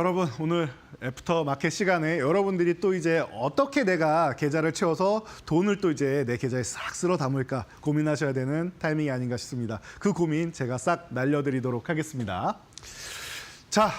여러분 오늘 애프터 마켓 시간에 여러분들이 또 이제 어떻게 내가 계좌를 채워서 돈을 또 이제 내 계좌에 싹 쓸어 담을까 고민하셔야 되는 타이밍이 아닌가 싶습니다. 그 고민 제가 싹 날려드리도록 하겠습니다. 자,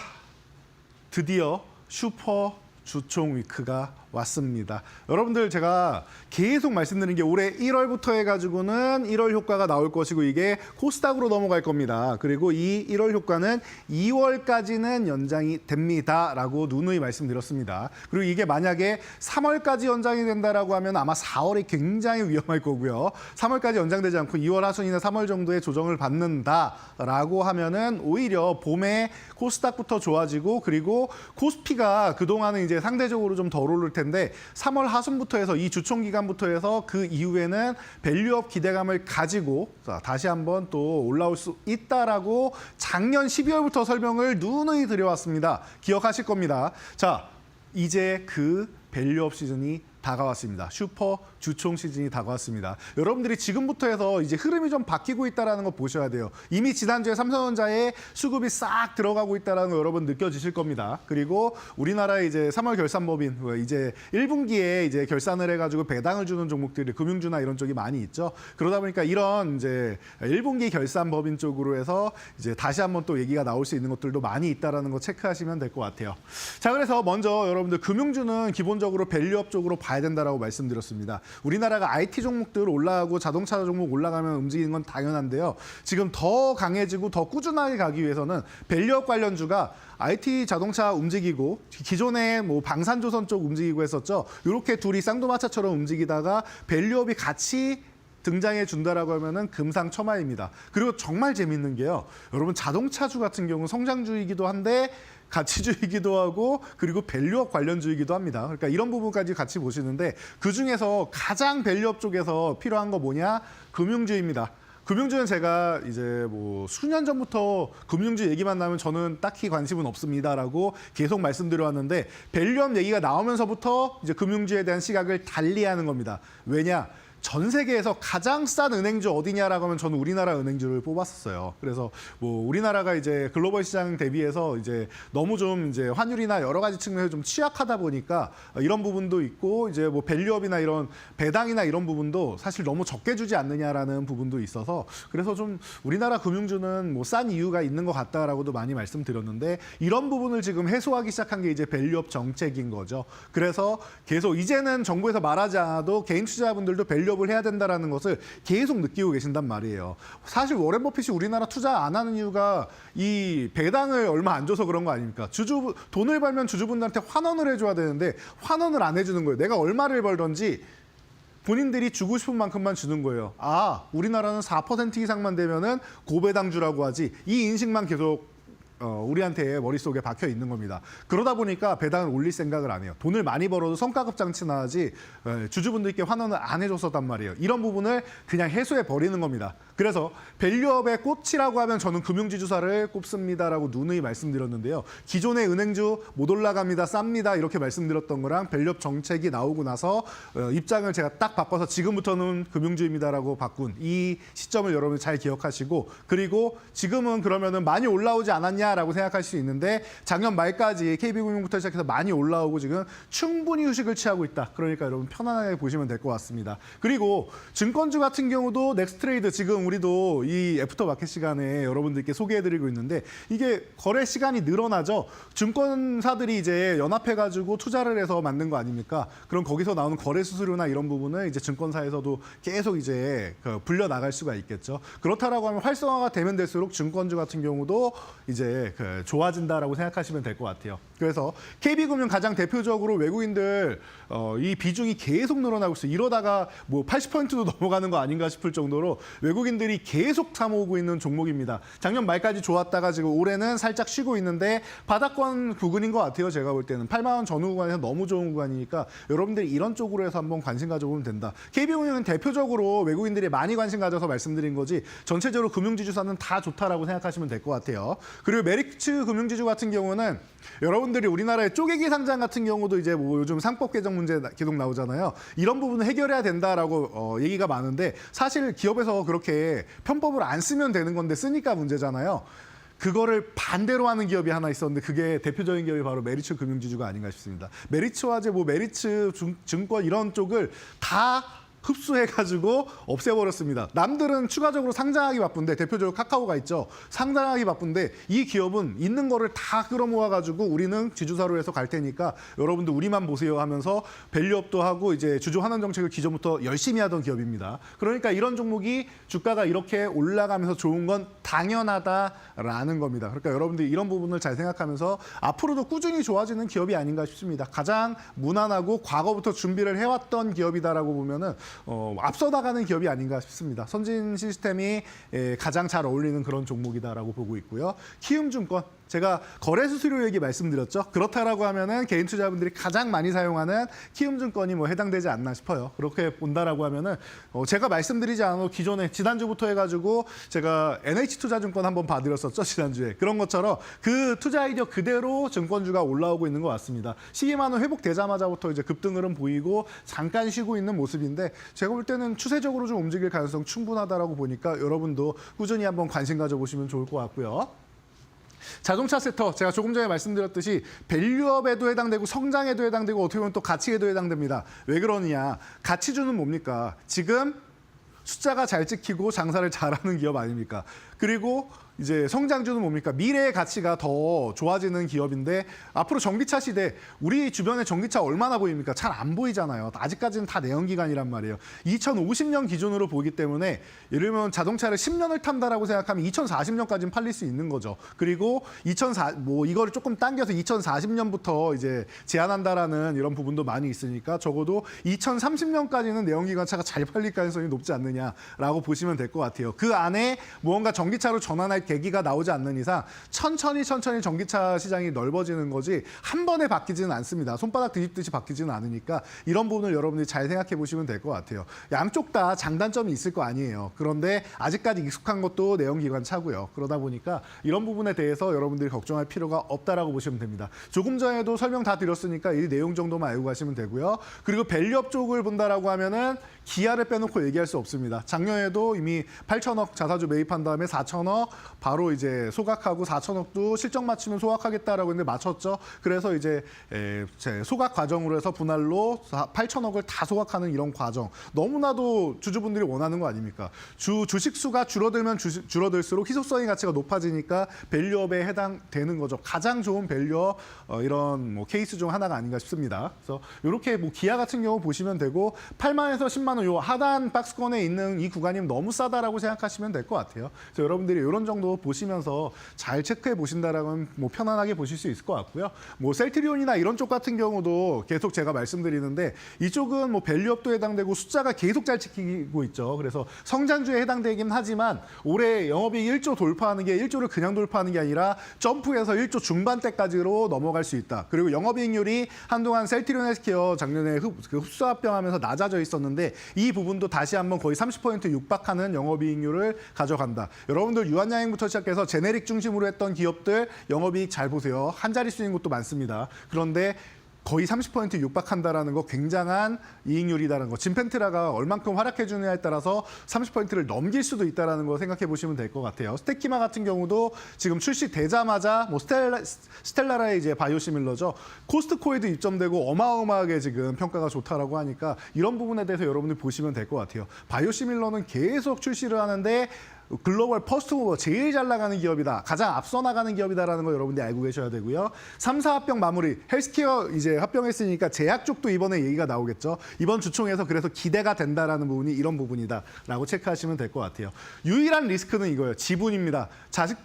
드디어 슈퍼 주총 위크가 왔습니다. 여러분들 제가 계속 말씀드린 게 올해 1월부터 해가지고는 1월 효과가 나올 것이고 이게 코스닥으로 넘어갈 겁니다. 그리고 이 1월 효과는 2월까지는 연장이 됩니다라고 누누이 말씀드렸습니다. 그리고 이게 만약에 3월까지 연장이 된다라고 하면 아마 4월이 굉장히 위험할 거고요. 3월까지 연장되지 않고 2월 하순이나 3월 정도의 조정을 받는다라고 하면은 오히려 봄에 코스닥부터 좋아지고 그리고 코스피가 그동안은 이제 상대적으로 좀 덜 오를 텐데 3월 하순부터 해서 이 주총 기간부터 해서 그 이후에는 밸류업 기대감을 가지고 다시 한번 또 올라올 수 있다라고 작년 12월부터 설명을 누누이 드려왔습니다. 기억하실 겁니다. 자, 이제 그 밸류업 시즌이 다가왔습니다. 슈퍼 주총 시즌이 다가왔습니다. 여러분들이 지금부터 해서 이제 흐름이 좀 바뀌고 있다는 거 보셔야 돼요. 이미 지난주에 삼성전자에 수급이 싹 들어가고 있다는 거 여러분 느껴지실 겁니다. 그리고 우리나라의 이제 3월 결산법인 이제 1분기에 이제 결산을 해가지고 배당을 주는 종목들이 금융주나 이런 쪽이 많이 있죠. 그러다 보니까 이런 이제 1분기 결산법인 쪽으로 해서 이제 다시 한번 또 얘기가 나올 수 있는 것들도 많이 있다는 거 체크하시면 될 것 같아요. 자, 그래서 먼저 여러분들 금융주는 기본적으로 밸류업 쪽으로 봐야 된다라고 말씀드렸습니다. 우리나라가 IT 종목들 올라가고 자동차 종목 올라가면 움직이는 건 당연한데요. 지금 더 강해지고 더 꾸준하게 가기 위해서는 밸류업 관련주가 IT 자동차 움직이고 기존에 뭐 방산조선 쪽 움직이고 했었죠. 이렇게 둘이 쌍두마차처럼 움직이다가 밸류업이 같이 등장해 준다라고 하면은 금상첨화입니다. 그리고 정말 재밌는 게요. 여러분 자동차주 같은 경우 성장주이기도 한데 가치주이기도 하고 그리고 밸류업 관련주이기도 합니다. 그러니까 이런 부분까지 같이 보시는데 그중에서 가장 밸류업 쪽에서 필요한 거 뭐냐? 금융주입니다. 금융주는 제가 이제 뭐 수년 전부터 금융주 얘기만 나오면 저는 딱히 관심은 없습니다라고 계속 말씀드려왔는데 밸류업 얘기가 나오면서부터 이제 금융주에 대한 시각을 달리하는 겁니다. 왜냐? 전 세계에서 가장 싼 은행주 어디냐라고 하면 저는 우리나라 은행주를 뽑았었어요. 그래서 뭐 우리나라가 이제 글로벌 시장 대비해서 이제 너무 좀 이제 환율이나 여러 가지 측면에서 좀 취약하다 보니까 이런 부분도 있고 이제 뭐 밸류업이나 이런 배당이나 이런 부분도 사실 너무 적게 주지 않느냐라는 부분도 있어서 그래서 좀 우리나라 금융주는 뭐 싼 이유가 있는 것 같다라고도 많이 말씀드렸는데 이런 부분을 지금 해소하기 시작한 게 이제 밸류업 정책인 거죠. 그래서 계속 이제는 정부에서 말하지 않아도 개인 투자자분들도 밸류업 을 해야 된다는 것을 계속 느끼고 계신단 말이에요. 사실 워렌 버핏이 우리나라 투자 안 하는 이유가 이 배당을 얼마 안 줘서 그런 거 아닙니까? 돈을 벌면 주주분들한테 환원을 해줘야 되는데 환원을 안 해주는 거예요. 내가 얼마를 벌던지 본인들이 주고 싶은 만큼만 주는 거예요. 아, 우리나라는 4% 이상만 되면은 고배당주라고 하지. 이 인식만 계속 우리한테 머릿속에 박혀 있는 겁니다. 그러다 보니까 배당을 올릴 생각을 안 해요. 돈을 많이 벌어도 성과급 장치나 하지 주주분들께 환원을 안 해줬었단 말이에요. 이런 부분을 그냥 해소해 버리는 겁니다. 그래서 밸류업의 꽃이라고 하면 저는 금융지주사를 꼽습니다라고 누누이 말씀드렸는데요. 기존의 은행주 못 올라갑니다, 쌉니다 이렇게 말씀드렸던 거랑 밸류업 정책이 나오고 나서 입장을 제가 딱 바꿔서 지금부터는 금융주입니다라고 바꾼 이 시점을 여러분 잘 기억하시고 그리고 지금은 그러면은 많이 올라오지 않았냐라고 생각할 수 있는데 작년 말까지 KB금융부터 시작해서 많이 올라오고 지금 충분히 휴식을 취하고 있다. 그러니까 여러분 편안하게 보시면 될 것 같습니다. 그리고 증권주 같은 경우도 넥스트레이드 지금 우리도 이 애프터 마켓 시간에 여러분들께 소개해드리고 있는데 이게 거래 시간이 늘어나죠. 증권사들이 이제 연합해가지고 투자를 해서 만든 거 아닙니까? 그럼 거기서 나오는 거래 수수료나 이런 부분을 이제 증권사에서도 계속 이제 불려 나갈 수가 있겠죠. 그렇다라고 하면 활성화가 되면 될수록 증권주 같은 경우도 이제 좋아진다라고 생각하시면 될 것 같아요. 그래서 KB금융 가장 대표적으로 외국인들 이 비중이 계속 늘어나고 있어요. 이러다가 뭐 80%도 넘어가는 거 아닌가 싶을 정도로 외국인들이 계속 사모으고 있는 종목입니다. 작년 말까지 좋았다가 지금 올해는 살짝 쉬고 있는데 바닥권 구간인 것 같아요. 제가 볼 때는 8만 원 전후 구간에서 너무 좋은 구간이니까 여러분들이 이런 쪽으로 해서 한번 관심 가져보면 된다. KB금융은 대표적으로 외국인들이 많이 관심 가져서 말씀드린 거지 전체적으로 금융지주사는 다 좋다라고 생각하시면 될 것 같아요. 그리고 메리츠 금융지주 같은 경우는 여러분들이 우리나라의 쪼개기 상장 같은 경우도 이제 뭐 요즘 상법 개정 문제 계속 나오잖아요. 이런 부분을 해결해야 된다라고 얘기가 많은데 사실 기업에서 그렇게 편법을 안 쓰면 되는 건데 쓰니까 문제잖아요. 그거를 반대로 하는 기업이 하나 있었는데 그게 대표적인 기업이 바로 메리츠 금융지주가 아닌가 싶습니다. 메리츠화재, 뭐 메리츠 증권 이런 쪽을 다 흡수해가지고 없애버렸습니다. 남들은 추가적으로 상장하기 바쁜데 대표적으로 카카오가 있죠. 상장하기 바쁜데 이 기업은 있는 거를 다 끌어모아가지고 우리는 지주사로 해서 갈 테니까 여러분들 우리만 보세요 하면서 밸류업도 하고 이제 주주 환원 정책을 기존부터 열심히 하던 기업입니다. 그러니까 이런 종목이 주가가 이렇게 올라가면서 좋은 건 당연하다라는 겁니다. 그러니까 여러분들이 이런 부분을 잘 생각하면서 앞으로도 꾸준히 좋아지는 기업이 아닌가 싶습니다. 가장 무난하고 과거부터 준비를 해왔던 기업이다라고 보면은 앞서 나가는 기업이 아닌가 싶습니다. 선진 시스템이 가장 잘 어울리는 그런 종목이다라고 보고 있고요. 키움증권, 제가 거래 수수료 얘기 말씀드렸죠. 그렇다라고 하면은 개인 투자분들이 가장 많이 사용하는 키움증권이 뭐 해당되지 않나 싶어요. 그렇게 본다라고 하면은 제가 말씀드리지 않아도 기존에 지난주부터 해가지고 제가 NH투자증권 한번 봐드렸었죠, 지난주에. 그런 것처럼 그 투자 아이디어 그대로 증권주가 올라오고 있는 것 같습니다. 시기만은 회복되자마자부터 이제 급등을은 보이고 잠깐 쉬고 있는 모습인데 제가 볼 때는 추세적으로 좀 움직일 가능성 충분하다라고 보니까 여러분도 꾸준히 한번 관심 가져보시면 좋을 것 같고요. 자동차 섹터, 제가 조금 전에 말씀드렸듯이 밸류업에도 해당되고 성장에도 해당되고 어떻게 보면 또 가치에도 해당됩니다. 왜 그러느냐? 가치주는 뭡니까? 지금 숫자가 잘 찍히고 장사를 잘하는 기업 아닙니까? 그리고 이제 성장주는 뭡니까? 미래의 가치가 더 좋아지는 기업인데 앞으로 전기차 시대, 우리 주변에 전기차 얼마나 보입니까? 잘 안 보이잖아요. 아직까지는 다 내연기관이란 말이에요. 2050년 기준으로 보기 때문에 예를 들면 자동차를 10년을 탄다라고 생각하면 2040년까지는 팔릴 수 있는 거죠. 그리고 이거를 조금 당겨서 2040년부터 이제 제한한다라는 이런 부분도 많이 있으니까 적어도 2030년까지는 내연기관 차가 잘 팔릴 가능성이 높지 않느냐라고 보시면 될 것 같아요. 그 안에 무언가 전기차로 전환할 계기가 나오지 않는 이상 천천히 전기차 시장이 넓어지는 거지 한 번에 바뀌지는 않습니다. 손바닥 뒤집듯이 바뀌지는 않으니까 이런 부분을 여러분들이 잘 생각해 보시면 될 것 같아요. 양쪽 다 장단점이 있을 거 아니에요. 그런데 아직까지 익숙한 것도 내연기관 차고요. 그러다 보니까 이런 부분에 대해서 여러분들이 걱정할 필요가 없다라고 보시면 됩니다. 조금 전에도 설명 다 드렸으니까 이 내용 정도만 알고 가시면 되고요. 그리고 밸류업 쪽을 본다라고 하면은 기아를 빼놓고 얘기할 수 없습니다. 작년에도 이미 8천억 자사주 매입한 다음에 4천억 바로 이제 소각하고 4천억도 실적 맞추면 소각하겠다라고 했는데 맞췄죠. 그래서 이제 소각 과정으로 해서 분할로 8천억을 다 소각하는 이런 과정. 너무나도 주주분들이 원하는 거 아닙니까? 주식 수가 줄어들면 줄어들수록 희소성의 가치가 높아지니까 밸류업에 해당되는 거죠. 가장 좋은 밸류업 이런 뭐 케이스 중 하나가 아닌가 싶습니다. 그래서 이렇게 뭐 기아 같은 경우 보시면 되고 8만에서 10만 원 요 하단 박스권에 있는 이 구간이면 너무 싸다라고 생각하시면 될 것 같아요. 그래서 여러분들이 이런 정도 보시면서 잘 체크해 보신다라면 뭐 편안하게 보실 수 있을 것 같고요. 뭐 셀트리온이나 이런 쪽 같은 경우도 계속 제가 말씀드리는데 이쪽은 뭐 밸류업도 해당되고 숫자가 계속 잘 지키고 있죠. 그래서 성장주에 해당되긴 하지만 올해 영업이익 1조 돌파하는 게 1조를 그냥 돌파하는 게 아니라 점프해서 1조 중반대까지로 넘어갈 수 있다. 그리고 영업이익률이 한동안 셀트리온 헬스케어 작년에 흡수 합병하면서 낮아져 있었는데 이 부분도 다시 한번 거의 30% 육박하는 영업이익률을 가져간다. 여러분들 유한양행부터 시작해서 제네릭 중심으로 했던 기업들 영업이익 잘 보세요. 한 자릿수인 것도 많습니다. 그런데 거의 30% 육박한다라는 거 굉장한 이익률이라는 거. 진펜트라가 얼만큼 활약해 주느냐에 따라서 30%를 넘길 수도 있다라는 거 생각해 보시면 될 것 같아요. 스테키마 같은 경우도 지금 출시되자마자 뭐 스텔라라의 이제 바이오시밀러죠. 코스트코에도 입점되고 어마어마하게 지금 평가가 좋다라고 하니까 이런 부분에 대해서 여러분들 보시면 될 것 같아요. 바이오시밀러는 계속 출시를 하는데 글로벌 퍼스트 모버 제일 잘 나가는 기업이다. 가장 앞서 나가는 기업이다라는 거 여러분들이 알고 계셔야 되고요. 3사 합병 마무리. 헬스케어 이제 합병했으니까 제약 쪽도 이번에 얘기가 나오겠죠. 이번 주총에서 그래서 기대가 된다라는 부분이 이런 부분이다라고 체크하시면 될 것 같아요. 유일한 리스크는 이거예요. 지분입니다.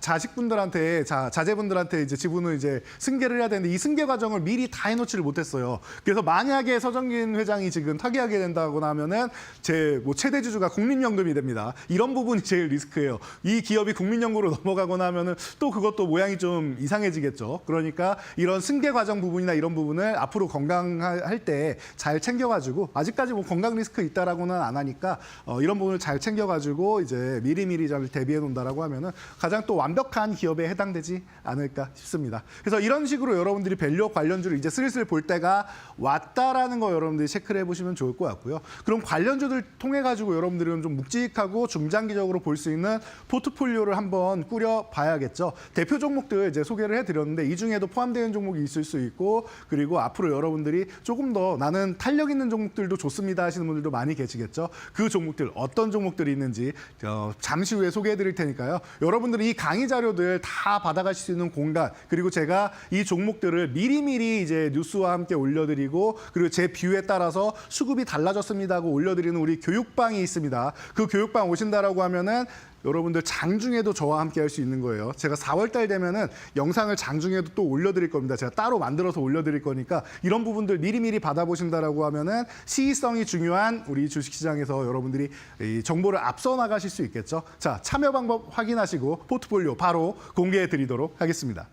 자식분들한테 자제분들한테 이제 지분을 이제 승계를 해야 되는데 이 승계 과정을 미리 다 해놓지를 못했어요. 그래서 만약에 서정긴 회장이 지금 타계하게 된다거나 하면은 제 뭐 최대 주주가 국민연금이 됩니다. 이런 부분이 제일 리스크. 이 기업이 국민연금으로 넘어가거나 하면은 또 그것도 모양이 좀 이상해지겠죠. 그러니까 이런 승계 과정 부분이나 이런 부분을 앞으로 건강할 때 잘 챙겨가지고 아직까지 뭐 건강 리스크 있다라고는 안 하니까 이런 부분을 잘 챙겨가지고 이제 미리미리 잘 대비해 놓는다라고 하면은 가장 또 완벽한 기업에 해당되지 않을까 싶습니다. 그래서 이런 식으로 여러분들이 밸류업 관련주를 이제 슬슬 볼 때가 왔다라는 거 여러분들이 체크를 해보시면 좋을 것 같고요. 그럼 관련주들 통해 가지고 여러분들은 좀 묵직하고 중장기적으로 볼 수 있는 그러면은 포트폴리오를 한번 꾸려 봐야겠죠. 대표 종목들 이제 소개를 해드렸는데 이 중에도 포함되는 종목이 있을 수 있고 그리고 앞으로 여러분들이 조금 더 나는 탄력 있는 종목들도 좋습니다 하시는 분들도 많이 계시겠죠. 그 종목들 어떤 종목들이 있는지 잠시 후에 소개해드릴 테니까요. 여러분들이 이 강의 자료들 다 받아가실 수 있는 공간 그리고 제가 이 종목들을 미리미리 이제 뉴스와 함께 올려드리고 그리고 제 뷰에 따라서 수급이 달라졌습니다 하고 올려드리는 우리 교육방이 있습니다. 그 교육방 오신다라고 하면은 여러분들 장중에도 저와 함께 할 수 있는 거예요. 제가 4월 달 되면은 영상을 장중에도 또 올려드릴 겁니다. 제가 따로 만들어서 올려드릴 거니까 이런 부분들 미리미리 받아보신다라고 하면은 시의성이 중요한 우리 주식시장에서 여러분들이 이 정보를 앞서 나가실 수 있겠죠. 자, 참여 방법 확인하시고 포트폴리오 바로 공개해 드리도록 하겠습니다.